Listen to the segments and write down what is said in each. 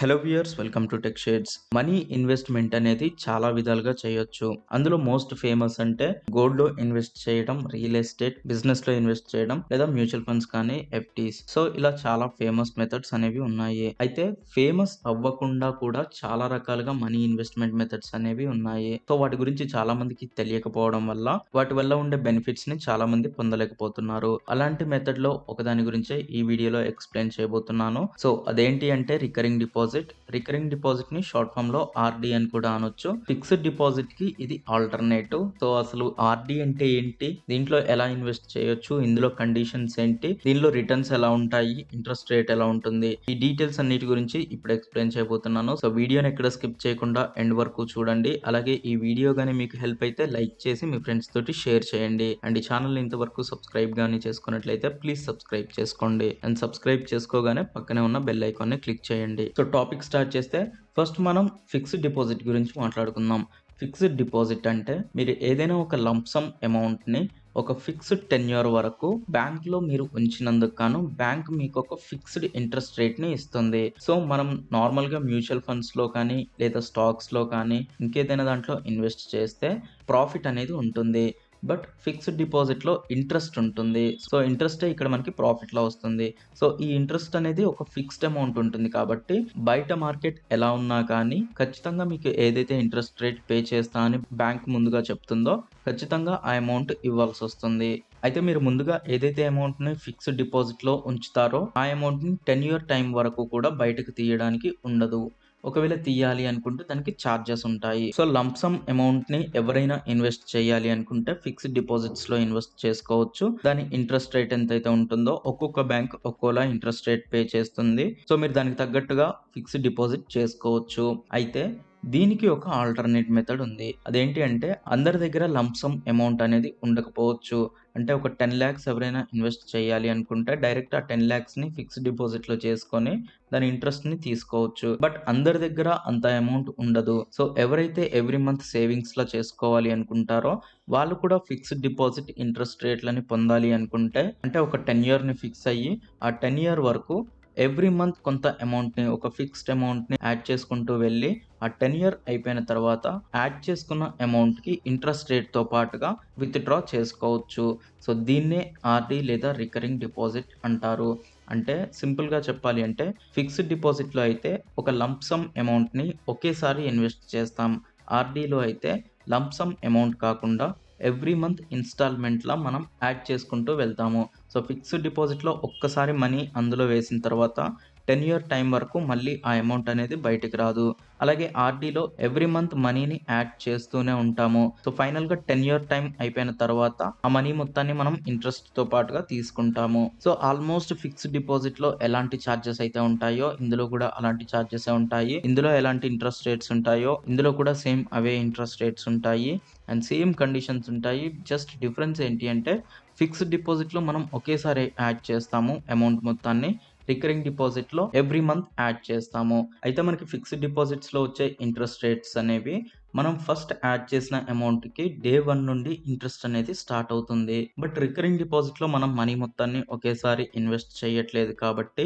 Hello viewers, welcome to tech shades. Money investment అనేది చాలా విధాలుగా చేయొచ్చు. అందులో మోస్ట్ ఫేమస్ అంటే గోల్డ్ లో ఇన్వెస్ట్ చేయడం, రియల్ ఎస్టేట్ బిజినెస్ లో ఇన్వెస్ట్ చేయడం, లేదా మ్యూచువల్ ఫండ్స్ కానీ ఎఫ్టీస్. సో ఇలా చాలా ఫేమస్ మెథడ్స్ అనేవి ఉన్నాయి. అయితే ఫేమస్ అవ్వకుండా కూడా చాలా రకాలుగా మనీ ఇన్వెస్ట్మెంట్ మెథడ్స్ అనేవి ఉన్నాయి. సో వాటి గురించి చాలా మందికి తెలియకపోవడం వల్ల వాటి వల్ల ఉండే బెనిఫిట్స్ ని చాలా మంది పొందలేకపోతున్నారు. అలాంటి మెథడ్ లో ఒకదాని గురించే ఈ వీడియోలో ఎక్స్ప్లెయిన్ చేయబోతున్నాను. సో అదేంటి అంటే రికరింగ్ డిపాజిట్ ని షార్ట్ ఫామ్ లో ఆర్డి అని కూడా అనొచ్చు. ఫిక్స్డ్ డిపాజిట్ కి ఇది ఆల్టర్నేటివ్. సో అసలు ఆర్డి అంటే ఏంటి, దీంట్లో ఎలా ఇన్వెస్ట్ చేయొచ్చు, ఇందులో కండిషన్స్ ఏంటి, దీనిలో రిటర్న్స్ ఎలా ఉంటాయి, ఇంట్రెస్ట్ రేట్ ఎలా ఉంటుంది, ఈ డీటెయిల్స్ అన్నిటి గురించి ఇప్పుడు ఎక్స్ప్లెయిన్ చేయబోతున్నాను. సో వీడియోని ఎక్కడ స్కిప్ చేయకుండా ఎండ్ వరకు చూడండి. అలాగే ఈ వీడియో గానీ మీకు హెల్ప్ అయితే లైక్ చేసి మీ ఫ్రెండ్స్ తోటి షేర్ చేయండి. అండ్ ఈ ఛానల్ ఇంతవరకు సబ్స్క్రైబ్ గానీ చేసుకున్నట్లయితే ప్లీజ్ సబ్స్క్రైబ్ చేసుకోండి. అండ్ సబ్స్క్రైబ్ చేసుకోగానే పక్కనే ఉన్న బెల్ ఐకాన్ ని క్లిక్ చేయండి. సో టాపిక్ స్టార్ట్ చేస్తే ఫస్ట్ మనం ఫిక్స్డ్ డిపాజిట్ గురించి మాట్లాడుకుందాం. ఫిక్స్డ్ డిపాజిట్ అంటే మీరు ఏదైనా ఒక లంప్సమ్ అమౌంట్ ని ఒక ఫిక్స్డ్ టెన్యూర్ వరకు బ్యాంక్ లో మీరు ఉంచినందుకు గాను బ్యాంక్ మీకు ఒక ఫిక్స్డ్ ఇంట్రెస్ట్ రేట్ ని ఇస్తుంది. సో మనం నార్మల్ గా మ్యూచువల్ ఫండ్స్ లో కానీ లేదా స్టాక్స్ లో కానీ ఇంకేదైనా దాంట్లో ఇన్వెస్ట్ చేస్తే ప్రాఫిట్ అనేది ఉంటుంది. బట్ ఫిక్స్డ్ డిపాజిట్ లో ఇంట్రెస్ట్ ఉంటుంది. సో ఇంట్రెస్ట్ ఇక్కడ మనకి ప్రాఫిట్ లో వస్తుంది. సో ఈ ఇంట్రెస్ట్ అనేది ఒక ఫిక్స్డ్ అమౌంట్ ఉంటుంది కాబట్టి బయట మార్కెట్ ఎలా ఉన్నా కానీ ఖచ్చితంగా మీకు ఏదైతే ఇంట్రెస్ట్ రేట్ పే చేస్తా అని బ్యాంక్ ముందుగా చెప్తుందో ఖచ్చితంగా ఆ అమౌంట్ ఇవ్వాల్సి వస్తుంది. అయితే మీరు ముందుగా ఏదైతే అమౌంట్ ని ఫిక్స్డ్ డిపాజిట్ లో ఉంచుతారో ఆ అమౌంట్ ని 10 year టైం వరకు కూడా బయటకు తీయడానికి ఉండదు. ఒకవేళ తీయాలి అనుకుంటే దానికి ఛార్జెస్ ఉంటాయి. సో లంప్సమ్ అమౌంట్ ని ఎవరైనా ఇన్వెస్ట్ చేయాలి అనుకుంటే ఫిక్స్డ్ డిపాజిట్స్ లో ఇన్వెస్ట్ చేసుకోవచ్చు. దాని ఇంట్రెస్ట్ రేట్ ఎంతైతే ఉంటుందో ఒక్కొక్క బ్యాంక్ ఒక్కోలా ఇంట్రెస్ట్ రేట్ పే చేస్తుంది. సో మీరు దానికి తగ్గట్టుగా ఫిక్స్డ్ డిపాజిట్ చేసుకోవచ్చు. అయితే దీనికి ఒక ఆల్టర్నేట్ మెథడ్ ఉంది. అదేంటి అంటే అందరి దగ్గర లంప్సమ్ అమౌంట్ అనేది ఉండకపోవచ్చు. అంటే ఒక 10 lakhs ఎవరైనా ఇన్వెస్ట్ చేయాలి అనుకుంటే డైరెక్ట్ ఆ 10 lakhs ని ఫిక్స్డ్ డిపాజిట్ లో చేసుకొని దాని ఇంట్రెస్ట్ ని తీసుకోవచ్చు. బట్ అందరి దగ్గర అంత అమౌంట్ ఉండదు. సో ఎవరైతే ఎవ్రీ మంత్ సేవింగ్స్ లా చేసుకోవాలి అనుకుంటారో వాళ్ళు కూడా ఫిక్స్డ్ డిపాజిట్ ఇంట్రెస్ట్ రేట్లని పొందాలి అనుకుంటే అంటే ఒక 10 year ని ఫిక్స్ అయ్యి ఆ 10 year వరకు ఎవ్రీ మంత్ కొంత అమౌంట్ ని ఒక ఫిక్స్డ్ అమౌంట్ ని యాడ్ చేసుకుంటూ వెళ్ళి ఆ 10 year అయిపోయిన తర్వాత యాడ్ చేసుకున్న అమౌంట్ కి ఇంట్రెస్ట్ రేట్ తో పాటుగా విత్ డ్రా చేసుకోవచ్చు. సో దీన్నే ఆర్డి లేదా రికరింగ్ డిపాజిట్ అంటారు. అంటే సింపుల్ గా చెప్పాలి అంటే ఫిక్స్డ్ డిపాజిట్ లో అయితే ఒక లంప్సమ్ అమౌంట్ ని ఒకేసారి ఇన్వెస్ట్ చేస్తాం. ఆర్డీలో అయితే లంప్సమ్ అమౌంట్ కాకుండా ఎవ్రీ మంత్ ఇన్స్టాల్మెంట్ లా మనం యాడ్ చేసుకుంటూ వెళ్తాము. సో ఫిక్స్డ్ డిపాజిట్ లో ఒక్కసారి మనీ అందులో వేసిన తర్వాత 10 year టైం వరకు మళ్ళీ ఆ అమౌంట్ అనేది బయటికి రాదు. అలాగే ఆర్డీలో ఎవ్రీ మంత్ మనీని యాడ్ చేస్తూనే ఉంటాము. సో ఫైనల్ గా 10 year టైం అయిపోయిన తర్వాత ఆ మనీ మొత్తాన్ని మనం ఇంట్రెస్ట్ తో పాటుగా తీసుకుంటాము. సో ఆల్మోస్ట్ ఫిక్స్డ్ డిపాజిట్ లో ఎలాంటి ఛార్జెస్ అయితే ఉంటాయో ఇందులో కూడా అలాంటి ఛార్జెస్ ఉంటాయి. ఇందులో ఎలాంటి ఇంట్రెస్ట్ రేట్స్ ఉంటాయో ఇందులో కూడా సేమ్ అవే ఇంట్రెస్ట్ రేట్స్ ఉంటాయి. అండ్ సేమ్ కండిషన్స్ ఉంటాయి. జస్ట్ డిఫరెన్స్ ఏంటి అంటే ఫిక్స్డ్ డిపాజిట్ లో మనం ఒకేసారి యాడ్ చేస్తాము అమౌంట్ మొత్తాన్ని. రికరింగ్ డిపాజిట్ లో ఎవ్రీ మంత్ యాడ్ చేస్తాము. అయితే మనకి ఫిక్స్డ్ డిపాజిట్స్ లో వచ్చే ఇంట్రెస్ట్ రేట్స్ అనేవి మనం ఫస్ట్ యాడ్ చేసిన అమౌంట్ కి డే 1 నుండి ఇంట్రెస్ట్ అనేది స్టార్ట్ అవుతుంది. బట్ రికరింగ్ డిపాజిట్ లో మనం మనీ మొత్తాన్ని ఒకేసారి ఇన్వెస్ట్ చేయట్లేదు కాబట్టి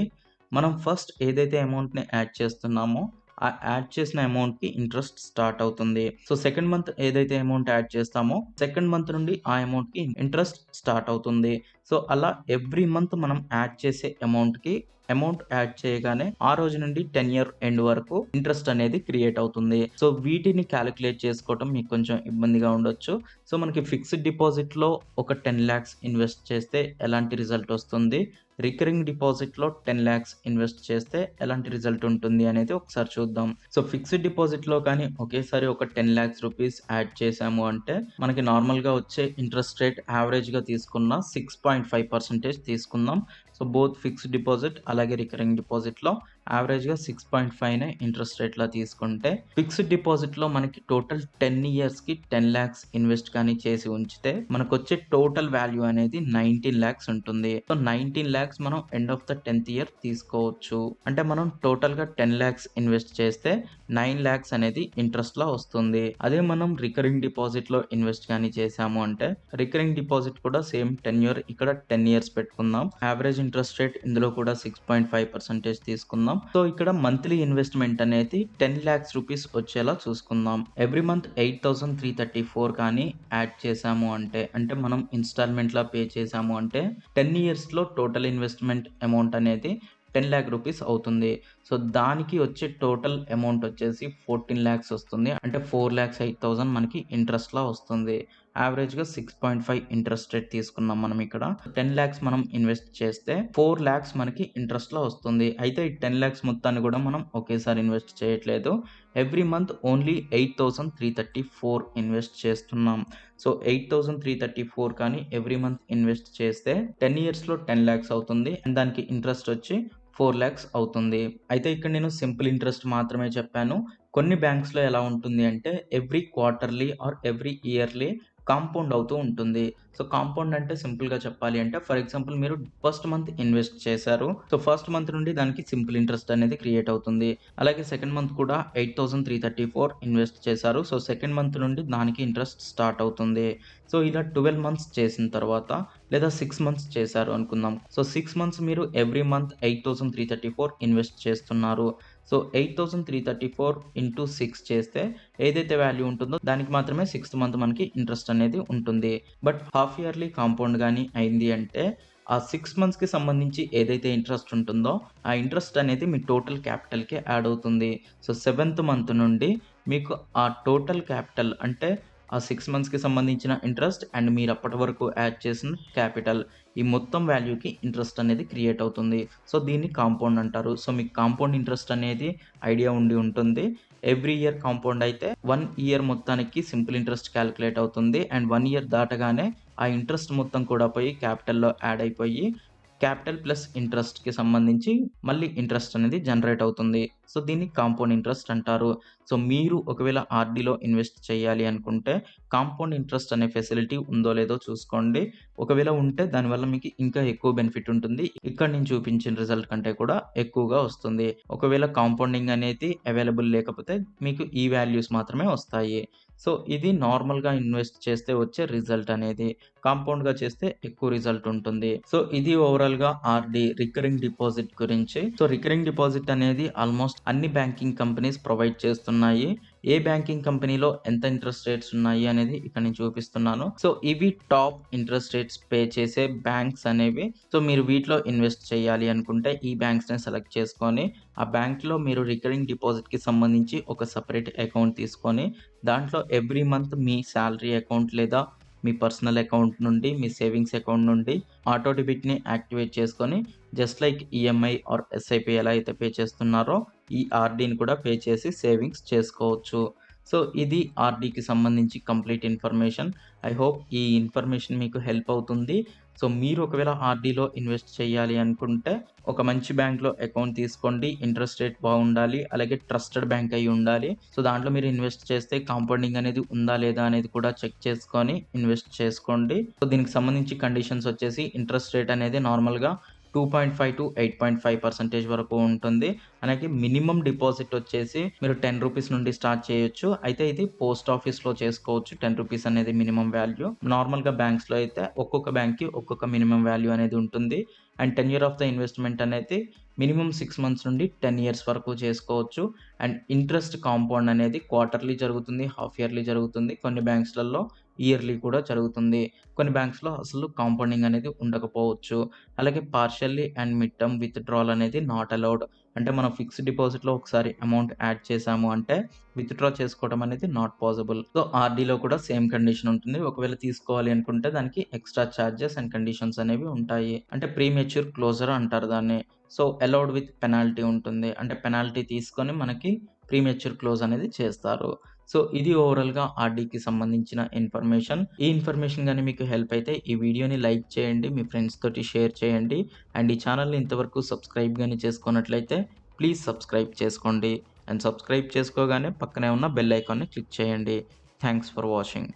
మనం ఫస్ట్ ఏదైతే అమౌంట్ ని యాడ్ చేస్తున్నామో ఆ యాడ్ చేసిన అమౌంట్ కి ఇంట్రెస్ట్ స్టార్ట్ అవుతుంది. సో సెకండ్ మంత్ ఏదైతే అమౌంట్ యాడ్ చేస్తామో సెకండ్ మంత్ నుండి ఆ అమౌంట్ కి ఇంట్రెస్ట్ స్టార్ట్ అవుతుంది. సో అలా ఎవ్రీ మంత్ మనం యాడ్ చేసే అమౌంట్ కి అమౌంట్ యాడ్ చేయగానే ఆ రోజు నుండి 10 year ఎండ్ వరకు ఇంట్రెస్ట్ అనేది క్రియేట్ అవుతుంది. సో వీటిని క్యాలిక్యులేట్ చేసుకోవడం మీకు కొంచెం ఇబ్బందిగా ఉండొచ్చు. సో మనకి ఫిక్స్డ్ డిపాజిట్ లో ఒక 10 lakhs ఇన్వెస్ట్ చేస్తే ఎలాంటి రిజల్ట్ వస్తుంది, రికరింగ్ డిపాజిట్ లో 10 lakhs ఇన్వెస్ట్ చేస్తే ఎలాంటి రిజల్ట్ ఉంటుంది అనేది ఒకసారి చూద్దాం. సో ఫిక్స్డ్ డిపాజిట్ లో కానీ ఒకేసారి ఒక 10 lakhs రూపీస్ యాడ్ చేసాము అంటే మనకి నార్మల్ గా వచ్చే ఇంట్రెస్ట్ రేట్ యావరేజ్ గా తీసుకున్న 6.5% తీసుకుందాం. సో బోత్ ఫిక్స్డ్ డిపాజిట్ అలాగే రికరింగ్ డిపాజిట్ లో యావరేజ్ గా 6.5 నే ఇంట్రెస్ట్ రేట్ లా తీసుకుంటే ఫిక్స్డ్ డిపాజిట్ లో మనకి టోటల్ 10 years కి 10 lakhs ఇన్వెస్ట్ కానీ చేసి ఉంచితే మనకు వచ్చే టోటల్ వాల్యూ అనేది 19 lakhs ఉంటుంది. సో 19 lakhs మనం end of the 10th year తీసుకోవచ్చు. అంటే మనం టోటల్ గా 10 lakhs ఇన్వెస్ట్ చేస్తే 9 lakhs అనేది ఇంట్రెస్ట్ లా వస్తుంది. అదే మనం రికరింగ్ డిపాజిట్ లో ఇన్వెస్ట్ కానీ చేసాము అంటే రికరింగ్ డిపాజిట్ కూడా సేమ్ 10 year ఇక్కడ 10 years పెట్టుకుందాం. యావరేజ్ ఇంట్రెస్ట్ రేట్ ఇందులో కూడా 6.5% తీసుకుందాం. చూసుకుందాం. సో ఇక్కడ మంత్లీ ఇన్వెస్ట్‌మెంట్ అనేది 10,00,000 రూపీస్ వచ్చేలా చూసుకుందాం. ఎవ్రీ మంత్ 8,334 కానీ యాడ్ చేశాము అంటే, అంటే మనం ఇన్‌స్టాల్‌మెంట్‌లా పే చేశాము అంటే 10 ఇయర్స్‌లో టోటల్ ఇన్వెస్ట్‌మెంట్ అమౌంట్ అనేది 10,00,000 రూపీస్ అవుతుంది. సో దానికి వచ్చే టోటల్ అమౌంట్ వచ్చేసి 14,00,000 వస్తుంది. అంటే 4,08,000 మనకి ఇంట్రెస్ట్‌లా వస్తుంది. యావరేజ్‌గా 6.5 ఇంట్రెస్ట్ రేట్ తీసుకున్నాం మనం ఇక్కడ. 10,00,000 మనం ఇన్వెస్ట్ చేస్తే 4,00,000 మనకి ఇంట్రెస్ట్‌లో వస్తుంది. అయితే ఈ 10,00,000 మొత్తాన్ని కూడా మనం ఒకేసారి ఇన్వెస్ట్ చేయట్లేదు. ఎవ్రీ మంత్ ఓన్లీ 8,334 ఇన్వెస్ట్ చేస్తున్నాం. సో 8,334 కానీ ఎవ్రీ మంత్ ఇన్వెస్ట్ చేస్తే 10 ఇయర్స్‌లో 10,00,000 అవుతుంది. అండ్ దానికి ఇంట్రెస్ట్ వచ్చి 4,00,000 అవుతుంది. అయితే ఇక్కడ నేను సింపుల్ ఇంట్రెస్ట్ మాత్రమే చెప్పాను. కొన్ని బ్యాంక్స్‌లో ఎలా ఉంటుంది అంటే every quarterly or every yearly compound అవుతూ ఉంటుంది. సో కాంపౌండ్ అంటే సింపుల్‌గా చెప్పాలి అంటే ఫర్ ఎగ్జాంపుల్ మీరు ఫస్ట్ మంత్ ఇన్వెస్ట్ చేశారు. సో ఫస్ట్ మంత్ నుండి దానికి సింపుల్ ఇంట్రెస్ట్ అనేది క్రియేట్ అవుతుంది. అలాగే సెకండ్ మంత్ కూడా 8,334 ఇన్వెస్ట్ చేశారు. సో సెకండ్ మంత్ నుండి దానికి ఇంట్రెస్ట్ స్టార్ట్ అవుతుంది. సో ఇలా 12 మంత్స్ చేసిన తర్వాత లేదా 6 మంత్స్ చేశారు అనుకుందాం. సో 6 మంత్స్ మీరు ఎవ్రీ మంత్ 8,334 ఇన్వెస్ట్ చేస్తున్నారు. సో 8,334 ఇంటూ 6 చేస్తే ఏదైతే వాల్యూ ఉంటుందో దానికి మాత్రమే సిక్స్త్ మంత్ మనకి ఇంట్రెస్ట్ అనేది ఉంటుంది. బట్ హాఫ్ ఇయర్లీ కాంపౌండ్ గాని అయింది అంటే ఆ 6 మంత్స్‌కి సంబంధించి ఏదైతే ఇంట్రెస్ట్ ఉంటుందో ఆ ఇంట్రెస్ట్ అనేది మీ టోటల్ క్యాపిటల్‌కి యాడ్ అవుతుంది. సో సెవెంత్ మంత్ నుండి మీకు ఆ టోటల్ క్యాపిటల్ అంటే ఆ 6 మంత్స్‌కి సంబంధించిన ఇంట్రెస్ట్ అండ్ మీరు అప్పటి వరకు యాడ్ చేసిన క్యాపిటల్ ఈ మొత్తం వాల్యూకి ఇంట్రెస్ట్ అనేది క్రియేట్ అవుతుంది. సో దీన్ని కాంపౌండ్ అంటారు. సో మీకు కాంపౌండ్ ఇంట్రెస్ట్ అనేది ఐడియా ఉండి ఉంటుంది. ఎవ్రీ ఇయర్ కాంపౌండ్ అయితే 1 ఇయర్ మొత్తానికి సింపుల్ ఇంట్రెస్ట్ క్యాలిక్యులేట్ అవుతుంది. అండ్ 1 ఇయర్ దాటగానే ఆ ఇంట్రెస్ట్ మొత్తం కూడా పోయి క్యాపిటల్‌లో యాడ్ అయిపోయి క్యాపిటల్ ప్లస్ ఇంట్రెస్ట్‌కి సంబంధించి మళ్ళీ ఇంట్రెస్ట్ అనేది జనరేట్ అవుతుంది. సో దీన్ని కాంపౌండ్ ఇంట్రెస్ట్ అంటారు. సో మీరు ఒకవేళ ఆర్‌డీలో ఇన్వెస్ట్ చేయాలి అనుకుంటే కాంపౌండ్ ఇంట్రెస్ట్ అనే ఫెసిలిటీ ఉందో లేదో చూసుకోండి. ఒకవేళ ఉంటే దానివల్ల మీకు ఇంకా ఎక్కువ బెనిఫిట్ ఉంటుంది. ఇక్కడ నేను చూపించిన రిజల్ట్ కంటే కూడా ఎక్కువగా వస్తుంది. ఒకవేళ కాంపౌండింగ్ అనేది అవైలబుల్ లేకపోతే మీకు ఈ వాల్యూస్ మాత్రమే వస్తాయి. సో ఇది నార్మల్‌గా ఇన్వెస్ట్ చేస్తే వచ్చే రిజల్ట్ అనేది. కాంపౌండ్‌గా చేస్తే ఎక్కువ రిజల్ట్ ఉంటుంది. సో ఇది ఓవరాల్‌గా ఆర్‌డీ రికరింగ్ డిపాజిట్ గురించి. సో రికరింగ్ డిపాజిట్ అనేది ఆల్మోస్ట్ అన్ని బ్యాంకింగ్ కంపెనీస్ ప్రొవైడ్ చేస్తున్నాయి. ఏ బ్యాంకింగ్ కంపెనీలో ఎంత ఇంట్రెస్ట్ రేట్స్ ఉన్నాయి అనేది ఇక్కడ నేను చూపిస్తున్నాను. సో ఇవి టాప్ ఇంట్రెస్ట్ రేట్స్ పే చేసే బ్యాంక్స్ అనేవి. సో మీరు వీటిలో ఇన్వెస్ట్ చేయాలి అనుకుంటే ఈ బ్యాంక్స్‌ని సెలెక్ట్ చేసుకొని ఆ బ్యాంక్‌లో మీరు రికరింగ్ డిపాజిట్‌కి సంబంధించి ఒక సెపరేట్ అకౌంట్ తీసుకొని దాంట్లో ఎవ్రీ మంత్ మీ సాలరీ అకౌంట్ లేదా మీ పర్సనల్ అకౌంట్ నుండి మీ సేవింగ్స్ అకౌంట్ నుండి ఆటో డెబిట్‌ని యాక్టివేట్ చేసుకొని just like EMI or SIP ఎలా అయితే పే చేస్తున్నారో ఈ ఆర్‌డీని కూడా పే చేసి సేవింగ్స్ చేసుకోవచ్చు. సో ఇది ఆర్‌డీకి సంబంధించి కంప్లీట్ ఇన్ఫర్మేషన్. ఐ హోప్ ఈ ఇన్ఫర్మేషన్ మీకు హెల్ప్ అవుతుంది. సో మీరు ఒకవేళ ఆర్‌డీలో ఇన్వెస్ట్ చేయాలి అనుకుంటే ఒక మంచి బ్యాంక్‌లో అకౌంట్ తీసుకోండి. ఇంట్రెస్ట్ రేట్ బాగుండాలి. అలాగే ట్రస్టెడ్ బ్యాంక్ అయ్యి ఉండాలి. సో దాంట్లో మీరు ఇన్వెస్ట్ చేస్తే కాంపౌండింగ్ అనేది ఉందా లేదా అనేది కూడా చెక్ చేసుకొని ఇన్వెస్ట్ చేసుకోండి. సో దీనికి సంబంధించి కండిషన్స్ వచ్చేసి ఇంట్రెస్ట్ రేట్ అనేది నార్మల్‌గా 2.5-8.5% వరకు ఉంటుంది. అలాగే మినిమమ్ డిపాజిట్ వచ్చేసి మీరు 10 రూపీస్ నుండి స్టార్ట్ చేయొచ్చు. అయితే ఇది పోస్ట్ ఆఫీస్‌లో చేసుకోవచ్చు. 10 రూపీస్ అనేది మినిమమ్ వాల్యూ. నార్మల్‌గా బ్యాంక్స్‌లో అయితే ఒక్కొక్క బ్యాంక్‌కి ఒక్కొక్క మినిమమ్ వాల్యూ అనేది ఉంటుంది. And tenure of the investment అనేది మినిమమ్ 6 మంత్స్ నుండి 10 ఇయర్స్ వరకు చేసుకోవచ్చు. అండ్ ఇంట్రెస్ట్ కాంపౌండ్ అనేది క్వార్టర్లీ జరుగుతుంది, హాఫ్ ఇయర్లీ జరుగుతుంది. కొన్ని బ్యాంక్స్‌లలో ఇయర్లీ కూడా జరుగుతుంది. కొన్ని బ్యాంక్స్‌లో అసలు కాంపౌండింగ్ అనేది ఉండకపోవచ్చు. అలాగే partially and mid term withdrawal అనేది నాట్ అలౌడ్. అంటే మనం ఫిక్స్డ్ డిపాజిట్‌లో ఒకసారి అమౌంట్ యాడ్ చేశాము అంటే విత్‌డ్రా చేసుకోవడం అనేది నాట్ పాసిబుల్. సో ఆర్‌డీలో కూడా సేమ్ కండిషన్ ఉంటుంది. ఒకవేళ తీసుకోవాలి అనుకుంటే దానికి ఎక్స్‌ట్రా చార్జెస్ అండ్ కండిషన్స్ అనేవి ఉంటాయి. అంటే ప్రీమెచ్యూర్ క్లోజర్ అంటారు దాన్ని. సో అలౌడ్ విత్ పెనాల్టీ ఉంటుంది. అంటే పెనాల్టీ తీసుకొని మనకి ప్రీమెచ్యూర్ క్లోజ్ అనేది చేస్తారు. సో ఇది ఓవరాల్‌గా ఆర్‌డీకి సంబంధించిన ఇన్ఫర్మేషన్. ఈ ఇన్ఫర్మేషన్ గాని మీకు హెల్ప్ అయితే ఈ వీడియోని లైక్ చేయండి. మీ ఫ్రెండ్స్ తోటి షేర్ చేయండి. అండ్ ఈ ఛానెల్‌ని ఇంతవరకు సబ్స్క్రైబ్ గాని చేసుకున్నట్లయితే ప్లీజ్ సబ్స్క్రైబ్ చేసుకోండి. అండ్ సబ్స్క్రైబ్ చేసుకోగానే పక్కనే ఉన్న బెల్ ఐకాన్‌ని క్లిక్ చేయండి. Thanks for watching.